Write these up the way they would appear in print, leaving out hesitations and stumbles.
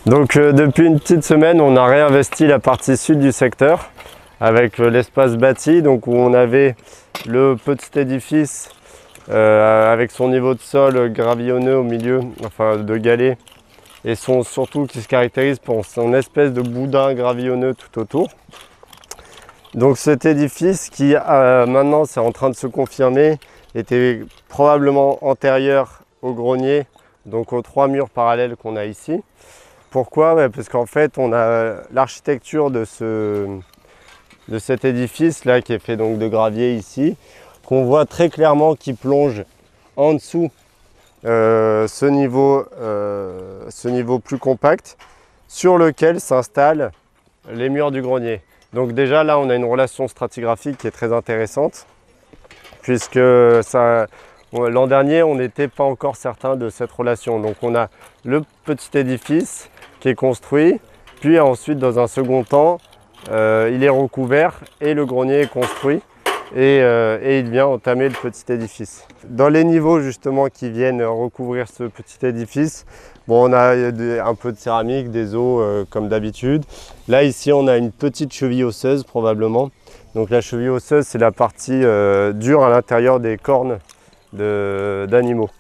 Donc depuis une petite semaine, on a réinvesti la partie sud du secteur avec l'espace bâti, donc où on avait le petit édifice avec son niveau de sol gravillonneux au milieu, enfin de galets, et surtout qui se caractérise pour son espèce de boudin gravillonneux tout autour. Donc cet édifice qui maintenant c'est en train de se confirmer, était probablement antérieur au grenier, donc aux 3 murs parallèles qu'on a ici. Pourquoi? Parce qu'en fait on a l'architecture de cet édifice là qui est fait donc de gravier ici, qu'on voit très clairement qui plonge en dessous ce niveau plus compact sur lequel s'installent les murs du grenier. Donc déjà là on a une relation stratigraphique qui est très intéressante puisque l'an dernier on n'était pas encore certain de cette relation. Donc on a le petit édifice qui est construit, puis ensuite dans un second temps il est recouvert et le grenier est construit et il vient entamer le petit édifice. Dans les niveaux justement qui viennent recouvrir ce petit édifice, bon, on a un peu de céramique, des os comme d'habitude. Là ici on a une petite cheville osseuse probablement. Donc la cheville osseuse c'est la partie dure à l'intérieur des cornes d'animaux.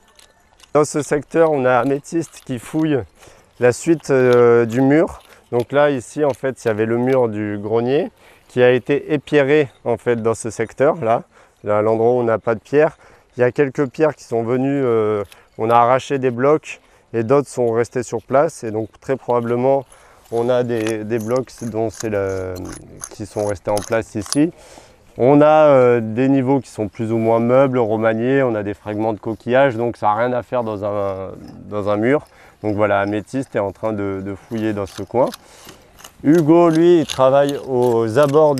Dans ce secteur on a Améthyste qui fouille la suite du mur. Donc là ici en fait il y avait le mur du grenier qui a été épierré en fait dans ce secteur là à l'endroit où on n'a pas de pierre. Il y a quelques pierres qui sont venues, on a arraché des blocs et d'autres sont restés sur place et donc très probablement on a des blocs qui sont restés en place ici. On a des niveaux qui sont plus ou moins meubles, remaniés, on a des fragments de coquillage, donc ça n'a rien à faire dans un mur. Donc voilà, Améthyste est en train de fouiller dans ce coin. Hugo, lui, il travaille aux abords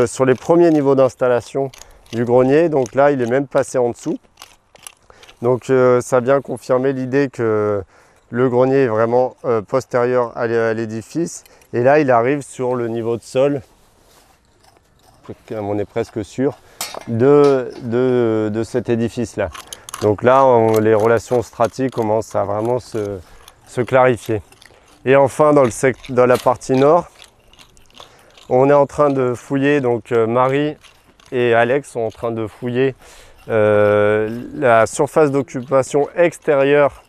sur les premiers niveaux d'installation du grenier. Donc là, il est même passé en dessous. Donc ça vient confirmer l'idée que le grenier est vraiment postérieur à l'édifice. Et là, il arrive sur le niveau de sol, on est presque sûr, de cet édifice-là. Donc là, les relations stratiques commencent à vraiment se clarifier. Et enfin, dans la partie nord, on est en train de fouiller, donc Marie et Alex sont en train de fouiller la surface d'occupation extérieure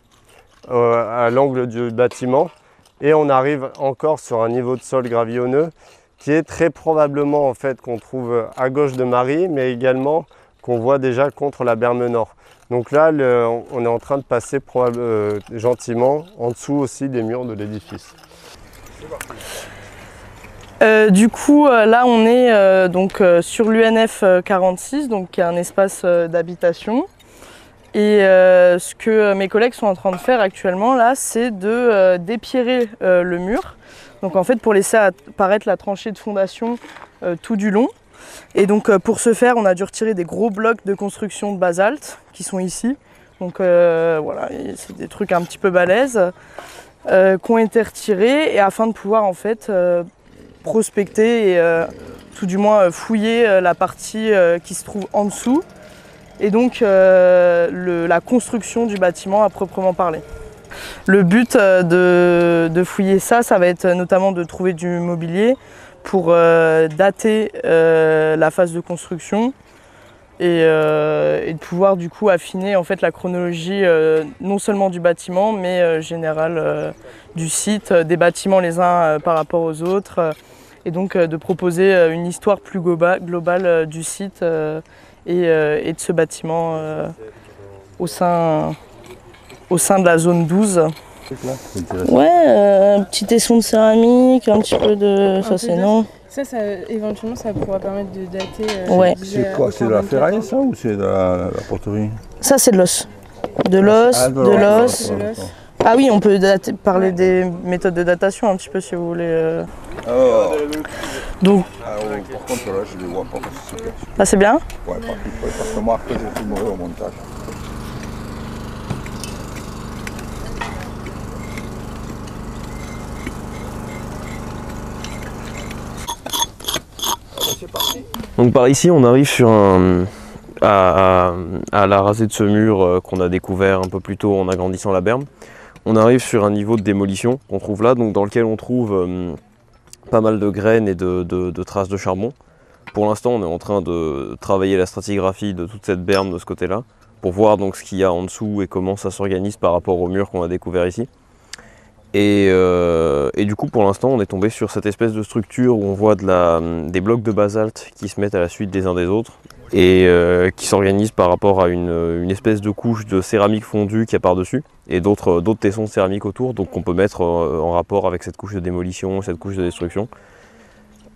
à l'angle du bâtiment. Et on arrive encore sur un niveau de sol gravillonneux qui est très probablement en fait qu'on trouve à gauche de Marie, mais également qu'on voit déjà contre la berme nord. Donc là, on est en train de passer gentiment en dessous aussi des murs de l'édifice. Du coup, là on est donc sur l'UNF 46, donc qui est un espace d'habitation. Et ce que mes collègues sont en train de faire actuellement là, c'est de dépierrer le mur. Donc en fait pour laisser apparaître la tranchée de fondation tout du long. Et donc pour ce faire, on a dû retirer des gros blocs de construction de basalte qui sont ici. Donc voilà, c'est des trucs un petit peu balèzes qui ont été retirés et afin de pouvoir en fait prospecter et tout du moins fouiller la partie qui se trouve en dessous. Et donc la construction du bâtiment à proprement parler. Le but de fouiller ça va être notamment de trouver du mobilier pour dater la phase de construction et de pouvoir du coup affiner en fait la chronologie non seulement du bâtiment mais générale du site, des bâtiments les uns par rapport aux autres et donc de proposer une histoire plus globale du site et de ce bâtiment au sein de la zone 12. Ouais, un petit tesson de céramique, un petit peu de... Ça c'est non. Ça, éventuellement, ça pourra permettre de dater... Ouais. C'est quoi? C'est de la ferraille ça ou c'est de la poterie? Ça c'est de l'os. De l'os, de l'os. Ah oui, on peut parler des méthodes de datation un petit peu si vous voulez. Donc... par contre là, je les vois pas. Là c'est bien? Ouais, parce que moi après je filmerai au montage. Donc par ici on arrive sur à la rasée de ce mur qu'on a découvert un peu plus tôt en agrandissant la berme. On arrive sur un niveau de démolition qu'on trouve là, donc dans lequel on trouve pas mal de graines et de traces de charbon. Pour l'instant, on est en train de travailler la stratigraphie de toute cette berme de ce côté-là, pour voir donc ce qu'il y a en dessous et comment ça s'organise par rapport au mur qu'on a découvert ici. Et du coup, pour l'instant, on est tombé sur cette espèce de structure où on voit des blocs de basalte qui se mettent à la suite des uns des autres et qui s'organisent par rapport à une espèce de couche de céramique fondue qu'il y a par-dessus et d'autres tessons de céramique autour, donc qu'on peut mettre en rapport avec cette couche de démolition, cette couche de destruction,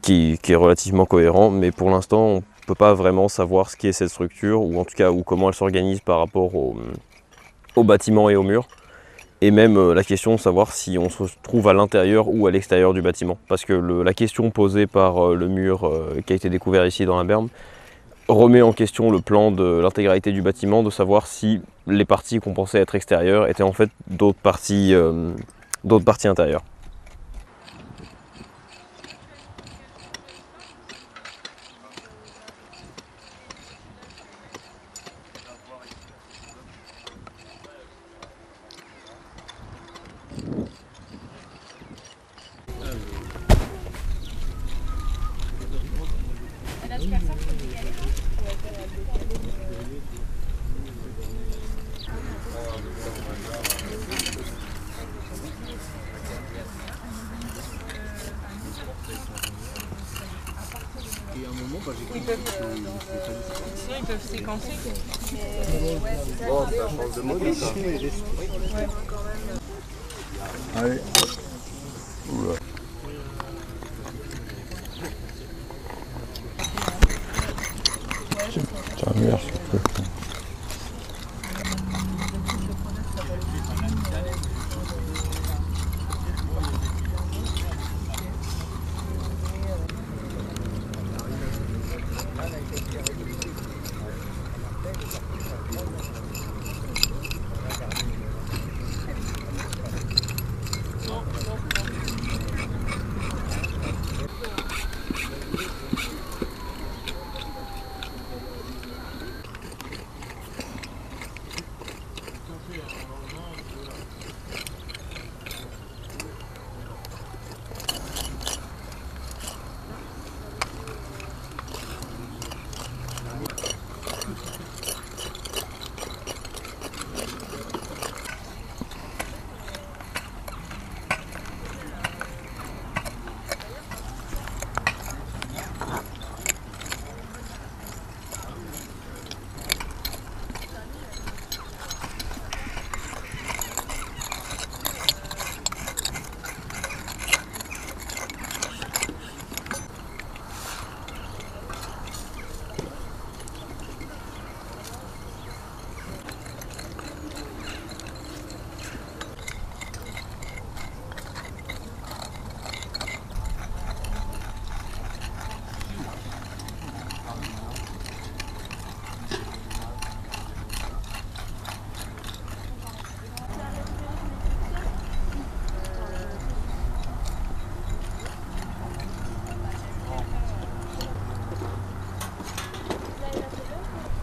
qui est relativement cohérent, mais pour l'instant, on ne peut pas vraiment savoir ce qu'est cette structure, ou en tout cas comment elle s'organise par rapport au bâtiment et au mur. Et même la question de savoir si on se trouve à l'intérieur ou à l'extérieur du bâtiment. Parce que la question posée par le mur qui a été découvert ici dans la berme remet en question le plan de l'intégralité du bâtiment, de savoir si les parties qu'on pensait être extérieures étaient en fait d'autres parties intérieures. Sinon, ils peuvent séquencer. Bon, ça change de mode, ça. Allez. Oula. C'est un merde ce truc.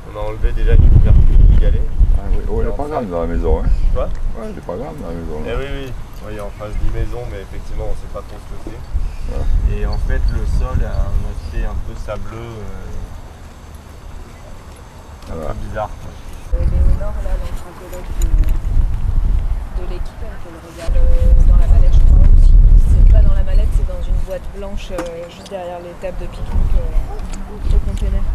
On a enlevé déjà une couverture du galet. Ah, oui. Oh, il est pas grande dans la maison. Hein. Quoi? Ouais, il est pas grande dans la maison. Eh Là. oui, oui, en face 10 maisons, mais effectivement, on ne sait pas trop ce que c'est. Ouais. Et en fait, le sol a un aspect un peu sableux, un Voilà. peu bizarre. Quoi. Léonore, là, l'anthropologue de l'équipe, elle peut le regarder dans la mallette, je crois aussi. C'est pas dans la mallette, c'est dans une boîte blanche juste derrière les tables de pique-nique au container.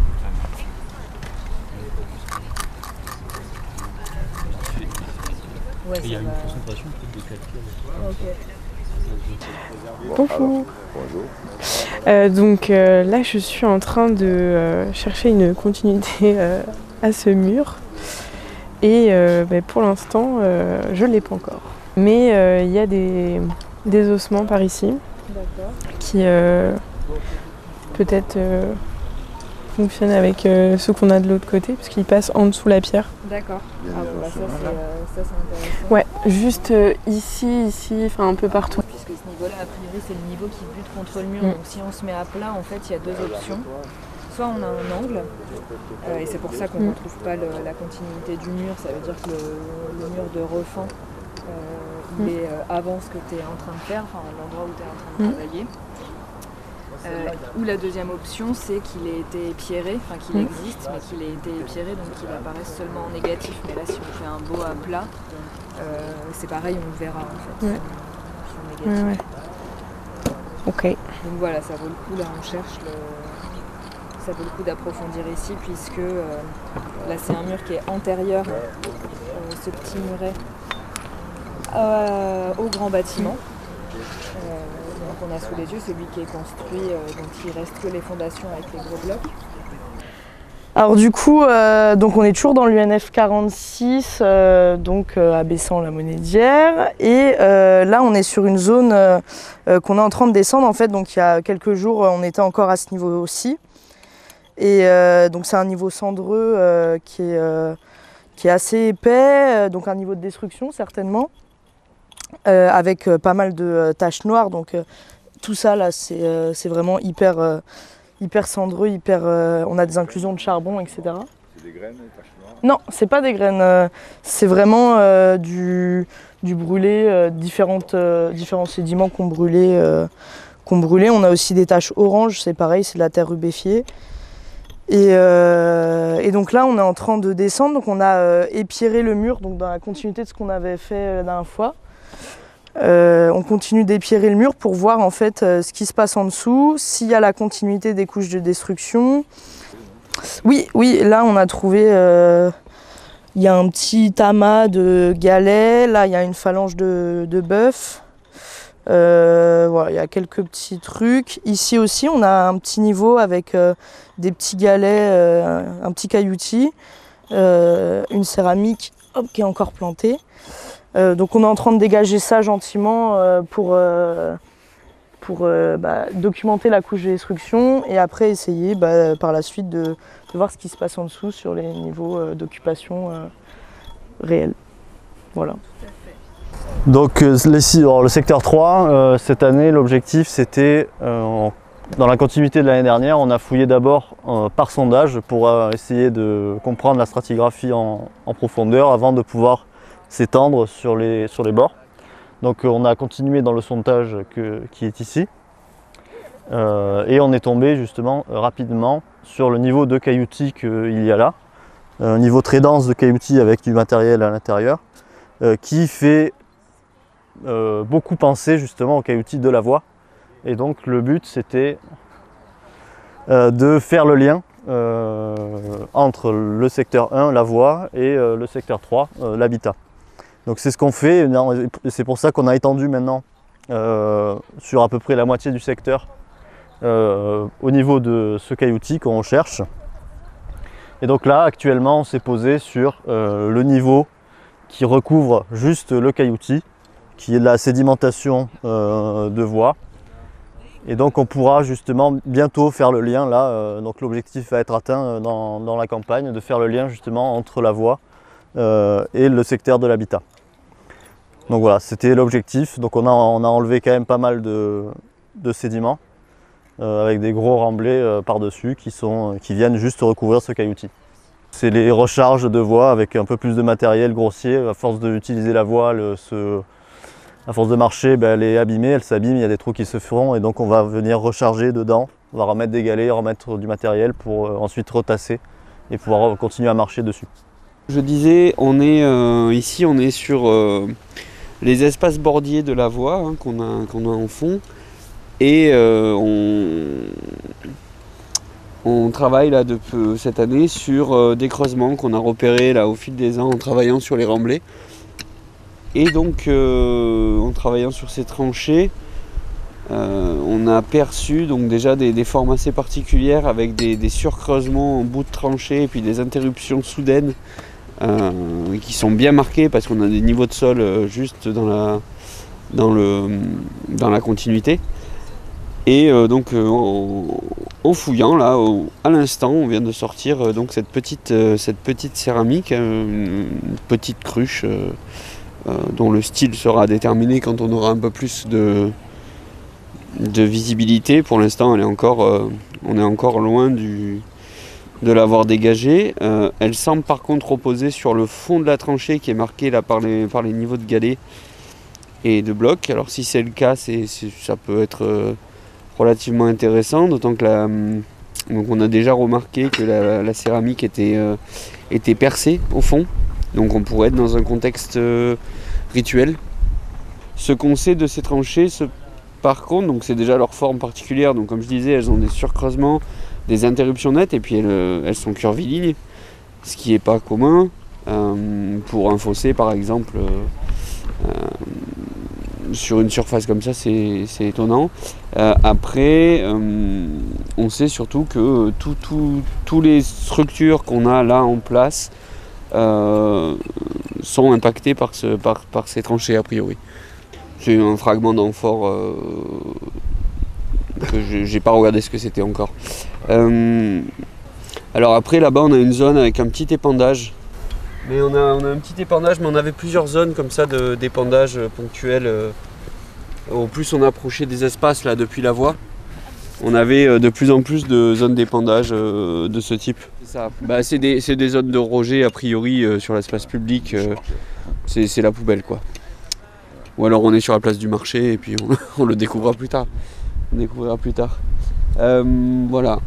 Ouais, il y a une concentration de calcul. Ok. Bonjour. Bonjour. Donc là, je suis en train de chercher une continuité à ce mur. Et pour l'instant, je ne l'ai pas encore. Mais il y a des ossements par ici qui peut-être fonctionnent avec ceux qu'on a de l'autre côté, parce qu'ils passent en dessous la pierre. D'accord. Il y a Ah, des bah, ossements, ça, c'est intéressant. Ouais, juste ici, enfin un peu partout. Puisque ce niveau-là, a priori, c'est le niveau qui bute contre le mur. Mm. Donc si on se met à plat, en fait, il y a deux options. Soit on a un angle, et c'est pour ça qu'on ne retrouve pas la continuité du mur. Ça veut dire que le mur de refend, couler avant ce que tu es en train de faire, enfin l'endroit où tu es en train de travailler. Ou la deuxième option, c'est qu'il ait été épierré, enfin qu'il existe, mais qu'il ait été épieré, donc qu'il apparaisse seulement en négatif. Mais là, si on fait un beau à plat, c'est pareil, on le verra en fait. Ouais. En négatif. Ouais. Ok. Donc voilà, ça vaut le coup, là on cherche ça vaut le coup d'approfondir ici, puisque là c'est un mur qui est antérieur, ce petit muret, au grand bâtiment. Donc on a sous les yeux celui qui est construit, donc il reste que les fondations avec les gros blocs. Alors du coup, donc on est toujours dans l'UNF 46, donc à Bessan-la-Monédière, et là on est sur une zone qu'on est en train de descendre en fait. Donc il y a quelques jours on était encore à ce niveau aussi, et donc c'est un niveau cendreux qui est assez épais, donc un niveau de destruction certainement, avec pas mal de taches noires. Donc tout ça là c'est vraiment hyper cendreux, on a des inclusions de charbon, etc. C'est des graines, des taches noires? Non, c'est pas des graines, c'est vraiment du brûlé, différents sédiments qu'on brûlait. On a aussi des taches oranges, c'est pareil, c'est de la terre rubéfiée. Et donc là, on est en train de descendre, donc on a épierré le mur, donc dans la continuité de ce qu'on avait fait la dernière fois. On continue d'épierrer le mur pour voir en fait ce qui se passe en dessous, s'il y a la continuité des couches de destruction. Oui, là on a trouvé, il y a un petit amas de galets, là il y a une phalange de bœuf, voilà, il y a quelques petits trucs. Ici aussi on a un petit niveau avec des petits galets, un petit cailloutis, une céramique qui est encore plantée. Donc on est en train de dégager ça gentiment pour documenter la couche de destruction, et après essayer par la suite de voir ce qui se passe en dessous sur les niveaux d'occupation réels. Voilà. Donc le secteur 3, cette année l'objectif c'était, dans la continuité de l'année dernière, on a fouillé d'abord par sondage pour essayer de comprendre la stratigraphie en profondeur avant de pouvoir s'étendre sur les bords. Donc on a continué dans le sondage qui est ici, et on est tombé justement rapidement sur le niveau de cailloutis qu'il y a là, un niveau très dense de cailloutis avec du matériel à l'intérieur, qui fait beaucoup penser justement aux cailloutis de la voie. Et donc le but c'était de faire le lien entre le secteur 1, la voie, et le secteur 3, l'habitat. Donc c'est ce qu'on fait, et c'est pour ça qu'on a étendu maintenant sur à peu près la moitié du secteur au niveau de ce cailloutis qu'on cherche. Et donc là actuellement on s'est posé sur le niveau qui recouvre juste le cailloutis, qui est de la sédimentation de voie. Et donc on pourra justement bientôt faire le lien là, donc l'objectif va être atteint dans la campagne, de faire le lien justement entre la voie et le secteur de l'habitat. Donc voilà, c'était l'objectif. Donc on a enlevé quand même pas mal de sédiments avec des gros remblais par-dessus qui viennent juste recouvrir ce cailloutis. C'est les recharges de voie avec un peu plus de matériel grossier. À force d'utiliser la voile, à force de marcher, elle est abîmée, elle s'abîme, il y a des trous qui se feront, et donc on va venir recharger dedans. On va remettre des galets, remettre du matériel pour ensuite retasser et pouvoir continuer à marcher dessus. Je disais, ici on est sur les espaces bordiers de la voie qu'on a en fond, et on travaille là depuis cette année sur des creusements qu'on a repérés là au fil des ans en travaillant sur les remblais. Et donc en travaillant sur ces tranchées, on a perçu donc déjà des formes assez particulières avec des surcreusements en bout de tranchée et puis des interruptions soudaines qui sont bien marquées parce qu'on a des niveaux de sol juste dans la continuité. Et donc en fouillant là, à l'instant, on vient de sortir donc cette petite céramique, une petite cruche dont le style sera déterminé quand on aura un peu plus de visibilité. Pour l'instant, on est encore loin de l'avoir dégagée. Elle semble par contre reposer sur le fond de la tranchée qui est marqué là par les niveaux de galets et de blocs. Alors si c'est le cas, ça peut être relativement intéressant, d'autant que donc on a déjà remarqué que la céramique était percée au fond, donc on pourrait être dans un contexte rituel. Ce qu'on sait de ces tranchées, par contre, donc c'est déjà leur forme particulière, donc comme je disais, elles ont des surcreusements, des interruptions nettes, et puis elles sont curvilignes, ce qui n'est pas commun pour un fossé par exemple. Sur une surface comme ça, c'est étonnant. Après, on sait surtout que toutes les structures qu'on a là en place sont impactées par ces tranchées a priori. C'est un fragment d'amphore que j'ai pas regardé ce que c'était encore. Alors après, là-bas, on a une zone avec un petit épandage. Mais on a un petit épandage, mais on avait plusieurs zones comme ça d'épandage ponctuel. Au plus on approchait des espaces là depuis la voie, on avait de plus en plus de zones d'épandage de ce type. C'est des zones de rejet a priori sur l'espace public, c'est la poubelle quoi. Ou alors on est sur la place du marché et puis on le découvrira plus tard. Voilà.